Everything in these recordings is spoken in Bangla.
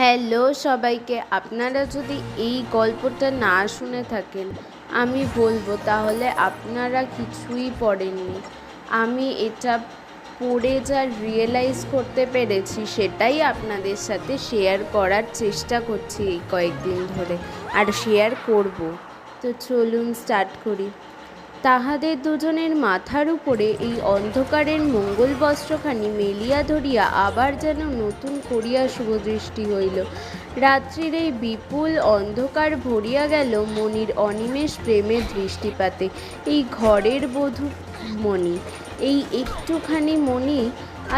হ্যালো সবাইকে। আপনারা যদি এই গল্পটা না শুনে থাকেন আমি বলবো তাহলে আপনারা কিছুই পড়েননি। আমি এটা পড়ে যা রিয়েলাইজ করতে পেরেছি সেটাই আপনাদের সাথে শেয়ার করার চেষ্টা করছি এই কয়েকদিন ধরে, আর শেয়ার করব। তো চলুন স্টার্ট করি। তাহাদের দুজনের মাথার উপরে এই অন্ধকারের মঙ্গল বস্ত্রখানি মেলিয়া ধরিয়া আবার যেন নতুন করিয়া শুভদৃষ্টি হইল। রাত্রির এই বিপুল অন্ধকার ভরিয়া গেল মণির অনিমেষ প্রেমের দৃষ্টিপাতে। এই ঘরের বধূ মণি, এই একটুখানি মণি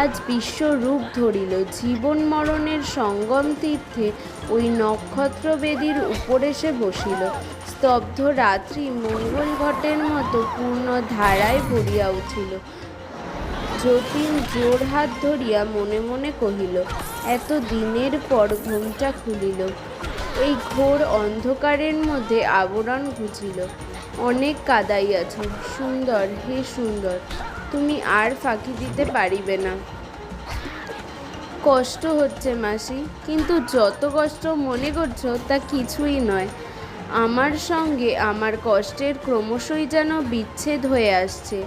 আজ বিশ্বরূপ ধরিল। জীবন মরণের সঙ্গম তীর্থে ওই নক্ষত্র বেদীর উপরে সে বসিল। স্তব্ধ রাত্রি মঙ্গল ঘটের মতো পূর্ণ ধারায় ভরিয়া উঠিল। যতীন জোর হাত ধরিয়া মনে মনে কহিল, এত দিনের পর ঘুমটা খুলিল। এই ঘোর অন্ধকারের মধ্যে আবরণ ঘুচিল। অনেক কাঁদাইয়াছ সুন্দর, হে সুন্দর, তুমি আর ফাঁকি দিতে পারিবে না। কষ্ট হচ্ছে মাসি, কিন্তু যত কষ্ট মনে করছো তা কিছুই নয়। আমার সঙ্গে আমার কষ্টের ক্রমশই যেন বিচ্ছেদ হয়ে আসছে।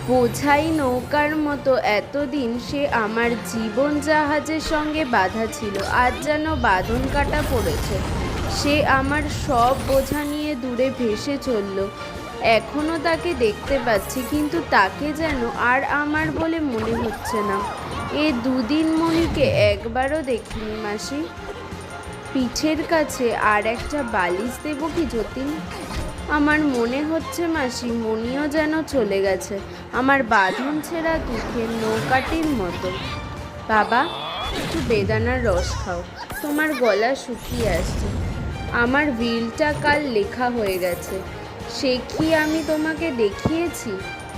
বোঝাই নৌকার মতো এতদিন সে আমার জীবন জাহাজের সঙ্গে বাঁধা ছিল, আজ যেন বাঁধন কাটা পড়েছে। সে আমার সব বোঝা নিয়ে দূরে ভেসে চলল। এখনও তাকে দেখতে পাচ্ছি, কিন্তু তাকে যেন আর আমার বলে মনে হচ্ছে না। এ দুদিন মণিকে একবারও দেখিনি মাসি। পিঠের কাছে আর একটা বালিশ দেব কি যতীন? আমার মনে হচ্ছে মাসি মণিও যেন চলে গেছে, আমার বাঁধন ছেঁড়া দুঃখের নৌকাটির মতো। বাবা, একটু বেদানার রস খাও, তোমার গলা শুকিয়ে আসছে। আমার উইলটা কাল লেখা হয়ে গেছে, সে কি আমি তোমাকে দেখিয়েছি?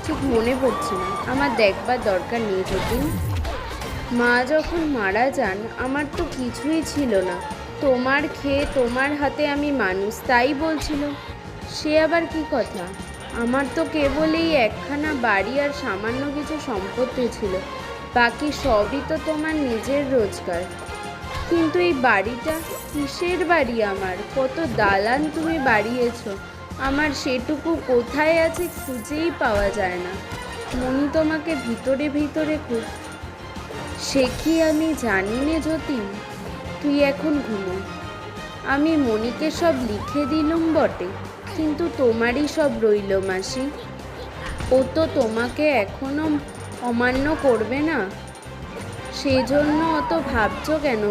ঠিক মনে পড়ছে না। আমার দেখবার দরকার নেই যতীন। মা যখন মারা যান আমার তো কিছুই ছিল না। তোমার খেয়ে তোমার হাতে আমি মানুষ, তাই বলছিল। সে আবার কি কথা? আমার তো কেবল এই একখানা বাড়ি আর সামান্য কিছু সম্পত্তি ছিল, বাকি সবই তো তোমার নিজের রোজগার। কিন্তু এই বাড়িটা কিসের বাড়ি? আমার কত দালান তুমি বাড়িয়েছ, আমার সেটুকু কোথায় আছে খুঁজেই পাওয়া যায় না। মনি তোমাকে ভিতরে ভিতরে খুব, সে কি আমি জানি নে যতীন। তুই এখন ঘুমো। আমি মনিকে সব লিখে দিলুম বটে, কিন্তু তোমারই সব রইল মাসি। ও তো তোমাকে এখনো অমান্য করবে না, সেজন্য অত ভাবছ কেন?